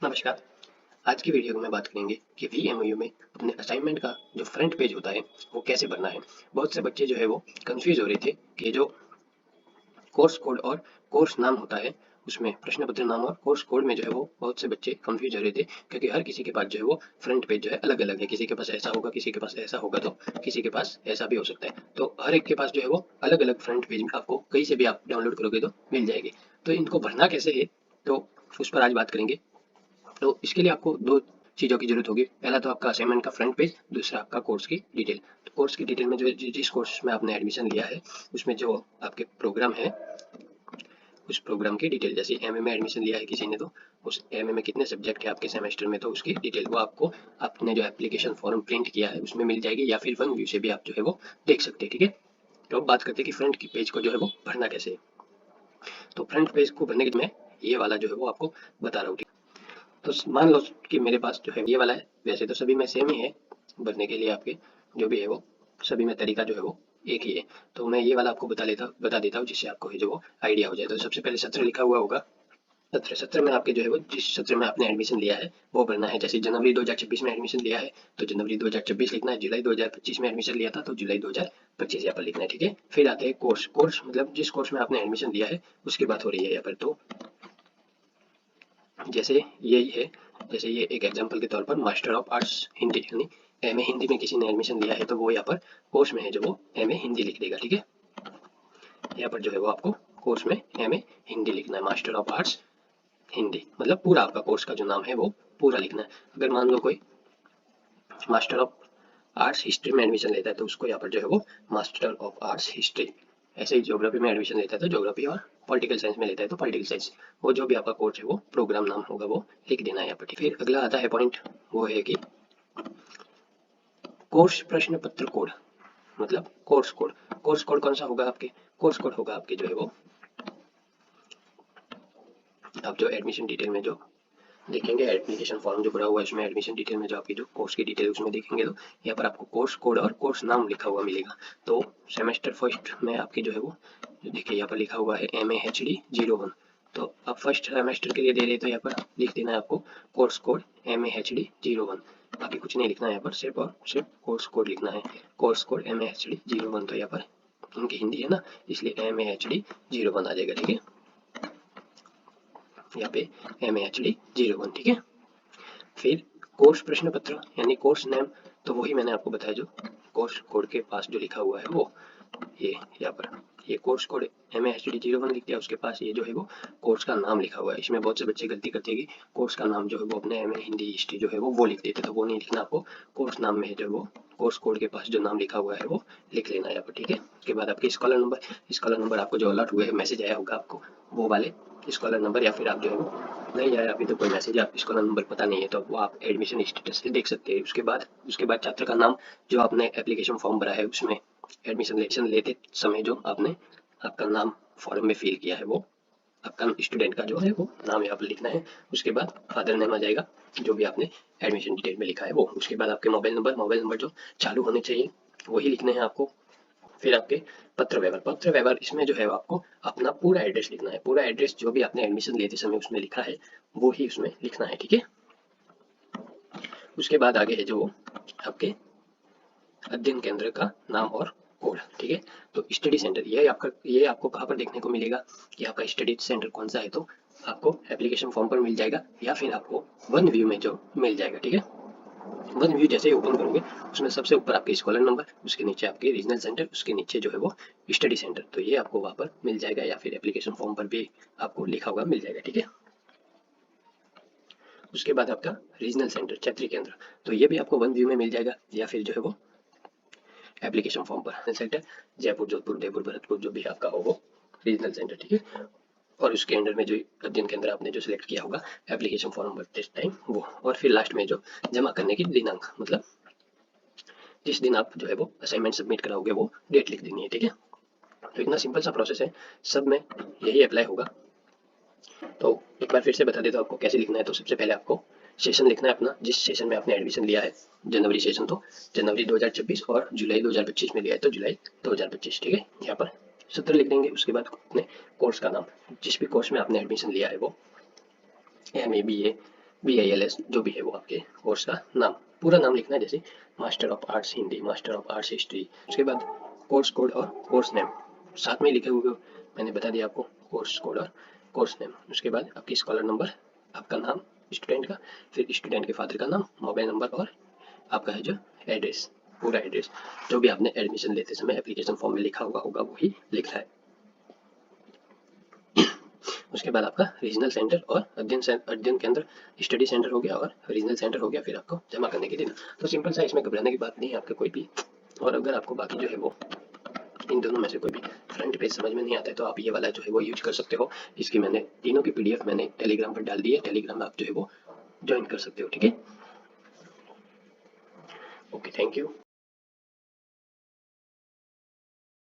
नमस्कार। आज की वीडियो में मैं बात करेंगे कि वीएमयू में अपने असाइनमेंट का जो फ्रंट पेज होता है वो कैसे भरना है। बहुत से बच्चे जो है वो कंफ्यूज हो रहे थे कि जो कोर्स कोड और कोर्स नाम होता है उसमें प्रश्न पत्र नाम और कोर्स कोड में जो है वो बहुत से बच्चे कंफ्यूज हो रहे थे, क्योंकि हर किसी के पास जो है वो फ्रंट पेज जो है अलग अलग है। किसी के पास ऐसा होगा, किसी के पास ऐसा होगा, तो किसी के पास ऐसा भी हो सकता है। तो हर एक के पास जो है वो अलग अलग फ्रंट पेज आपको कहीं से भी आप डाउनलोड करोगे तो मिल जाएगी। तो इनको भरना कैसे है, तो उस पर आज बात करेंगे। तो इसके लिए आपको दो चीज़ों की जरूरत होगी। पहला तो आपका असाइनमेंट का फ्रंट पेज, दूसरा आपका कोर्स की डिटेल। तो कोर्स की डिटेल में जो जिस कोर्स में आपने एडमिशन लिया है उसमें जो आपके प्रोग्राम है उस प्रोग्राम की डिटेल, जैसे एमए में एडमिशन लिया है किसी ने तो उस एमए में कितने सब्जेक्ट है आपके सेमेस्टर में, तो उसकी डिटेल वो आपको आपने जो एप्लीकेशन फॉर्म प्रिंट किया है उसमें मिल जाएगी, या फिर वन व्यू से भी आप जो है वो देख सकते हैं। ठीक है। तो अब बात करते हैं कि फ्रंट की पेज को जो है वो भरना कैसे है। तो फ्रंट पेज को भरने के लिए मैं ये वाला जो है वो आपको बता रहा हूँ। तो मान लो कि मेरे पास जो है ये वाला है। वैसे तो सभी में सेम ही है भरने के लिए, आपके जो भी है वो सभी में तरीका जो है वो एक ही है। तो मैं ये वाला आपको बता देता हूँ जिससे आपको जो वो आइडिया हो जाए। तो सबसे पहले सत्र लिखा हुआ होगा। सत्र में आपके जो है वो जिस सत्र में आपने एडमिशन लिया है वो भरना है। जैसे जनवरी 2026 में एडमिशन लिया है तो जनवरी 2026 लिखना है। जुलाई 2025 में एडमिशन लिया था तो जुलाई 2025 यहाँ पर लिखना है। ठीक है। फिर आते हैं कोर्स। कोर्स मतलब जिस कोर्स में आपने एडमिशन लिया है उसकी बात हो रही है यहाँ पर। तो जैसे यही है, जैसे ये एक एग्जांपल के तौर पर मास्टर ऑफ आर्ट्स हिंदी, यानी एमए हिंदी में किसी ने एडमिशन लिया है तो वो यहाँ पर कोर्स में है जो वो एमए हिंदी लिख देगा। ठीक है। यहाँ पर जो है वो आपको कोर्स में एमए हिंदी लिखना है, मास्टर ऑफ आर्ट्स हिंदी, मतलब पूरा आपका कोर्स का जो नाम है वो पूरा लिखना है। अगर मान लो कोई मास्टर ऑफ आर्ट्स हिस्ट्री में एडमिशन लेता है तो उसको यहाँ पर जो है वो मास्टर ऑफ आर्ट्स हिस्ट्री। ऐसे ही ज्योग्राफी में एडमिशन लेता है तो ज्योग्राफी, और पॉलिटिकल साइंस में लेता है तो पॉलिटिकल साइंस। वो जो भी आपका कोर्स है वो प्रोग्राम नाम होगा वो लिख देना है यहाँ पर। फिर अगला आता है पॉइंट, वो है कि कोर्स प्रश्न पत्र कोड, मतलब कोर्स कोड। कोर्स कोड कौन सा होगा आपके? कोर्स कोड होगा आपके जो है वो, आप जो एडमिशन डिटेल में जो देखेंगे, एप्लीकेशन फॉर्म जो भरा हुआ है उसमें एडमिशन डिटेल में जो आपकी जो कोर्स की डिटेल उसमें देखेंगे तो यहाँ पर आपको कोर्स कोड और कोर्स नाम लिखा हुआ मिलेगा। तो सेमेस्टर फर्स्ट में आपकी जो है वो जो देखिए यहाँ पर लिखा हुआ है MAHD 01। तो आप फर्स्ट सेमेस्टर के लिए दे रहे तो यहाँ पर लिख देना है आपको कोर्स कोड MAHD 01। बाकी कुछ नहीं लिखना है यहाँ पर, सिर्फ और सिर्फ कोर्स कोड लिखना है। Course code MAHD 01। तो यहाँ पर उनकी हिंदी है ना, इसलिए MAHD 01 आ जाएगा। ठीक है। यहाँ पे MAHD 01। ठीक है। फिर कोर्स प्रश्न पत्र यानी कोर्स नेम, तो वही मैंने आपको बताया जो कोर्स कोड के पास जो लिखा हुआ है वो ये यहाँ पर ये कोर्स कोड MAHD 01 लिख दिया। उसके पास ये जो है वो कोर्स का नाम लिखा हुआ है। इसमें बहुत से बच्चे गलती करते हैं कि कोर्स का नाम जो है वो अपने MA हिंदी हिस्ट्री जो है वो लिख देते, तो वो नहीं लिखना आपको। कोर्स नाम में जो वो कोर्स कोड के पास जो नाम लिखा हुआ है वो लिख लेना है यहाँ पर। ठीक है। उसके बाद आपके स्कॉलर नंबर आपको जो अलर्ट हुए मैसेज आया होगा आपको, वो वाले स्कॉलर नंबर, या फिर आप जो है वो नहीं आया अभी तो कोई मैसेज, आप स्कॉलर नंबर पता नहीं है तो वो आप एडमिशन स्टेटस से देख सकते हैं। उसके बाद छात्र का नाम जो आपने एप्लीकेशन फॉर्म भरा है उसमें एडमिशन लेते समय जो आपने आपका नाम फॉर्म में फिल किया है वो आपका स्टूडेंट का जो है वो नाम यहाँ पर लिखना है। उसके बाद फादर नेम आ जाएगा जो भी आपने एडमिशन डिटेल में लिखा है वो। उसके बाद आपके मोबाइल नंबर जो चालू होने चाहिए वही लिखने हैं आपको। फिर आपके पत्र व्यवहार इसमें जो है आपको अपना पूरा एड्रेस लिखना है। पूरा एड्रेस जो भी आपने एडमिशन लेते समय उसमें लिखा है वो ही उसमें लिखना है। ठीक है। उसके बाद आगे है जो आपके अध्ययन केंद्र का नाम और कोड। ठीक है। तो स्टडी सेंटर ये आपको कहाँ पर देखने को मिलेगा कि आपका स्टडी सेंटर कौन सा है, तो आपको एप्लीकेशन फॉर्म पर मिल जाएगा या फिर आपको वन व्यू में जो मिल जाएगा। ठीक है। वन व्यू जैसे ही ओपन करोगे उसमें सबसे ऊपर आपके स्कॉलर नंबर, उसके नीचे आपके रीजनल सेंटर, उसके नीचे जो है वो स्टडी सेंटर, तो ये आपको वहाँ पर मिल जाएगा या फिर एप्लीकेशन फॉर्म पर भी आपको लिखा हुआ मिल जाएगा। ठीक है। उसके बाद आपका रीजनल सेंटर क्षेत्रीय केंद्र, तो ये भी आपको वन व्यू में मिल जाएगा या फिर जो है वो एप्लीकेशन फॉर्म पर सेंटर जयपुर, जोधपुर, उदयपुर, भरतपुर जो भी आपका हो वो रीजनल सेंटर। ठीक है। और उसके अंडर में जो अध्ययन केंद्र आपने जो सिलेक्ट किया होगा एप्लीकेशन फॉर्म भरते टाइम वो, और फिर लास्ट में जो जमा करने की दिनांक, मतलब जिस दिन आप जो है वो असाइनमेंट सबमिट कराओगे वो डेट लिख देनी है। ठीक है। तो इतना सिंपल सा प्रोसेस है, सब में यही अप्लाई होगा। तो एक बार फिर से बता देता हूँ आपको कैसे लिखना है। तो सबसे पहले आपको सेशन लिखना है अपना, जिस सेशन में आपने एडमिशन लिया है। जनवरी सेशन तो जनवरी 2026, और जुलाई 2025 में लिया है तो जुलाई 2025। ठीक है। यहाँ पर सत्र लिख देंगे। उसके बाद अपने कोर्स का नाम, जिस भी कोर्स में आपने एडमिशन लिया है वो MA BA BILS जो भी है वो आपके कोर्स का नाम, पूरा नाम लिखना है, जैसे master of arts Hindi, master of arts history. उसके बाद कोर्स कोड और कोर्स नेम साथ में लिखे हुए मैंने बता दिया आपको, कोर्स कोड और कोर्स नेम। उसके बाद आपकी स्कॉलर नंबर, आपका नाम स्टूडेंट का, फिर स्टूडेंट के फादर का नाम, मोबाइल नंबर और आपका है जो एड्रेस, पूरा एड्रेस जो भी आपने एडमिशन लेते समय एप्लीकेशन फॉर्म में लिखा हुआ होगा वही लिखना है। उसके बाद आपका रीजनल सेंटर और अध्ययन केंद्र, स्टडी सेंटर हो गया और रीजनल सेंटर हो गया, फिर आपको जमा करने के दिन। तो सिंपल सा, इसमें घबराने की बात नहीं है आपका कोई भी। और अगर आपको बाकी जो है वो इन दोनों में से कोई भी फ्रंट पेज समझ में नहीं आता है तो आप ये वाला जो है वो यूज कर सकते हो। इसकी मैंने तीनों की PDF मैंने टेलीग्राम पर डाल दी है, टेलीग्राम में आप जो है वो ज्वाइन कर सकते हो। ठीक है, ओके, थैंक यू।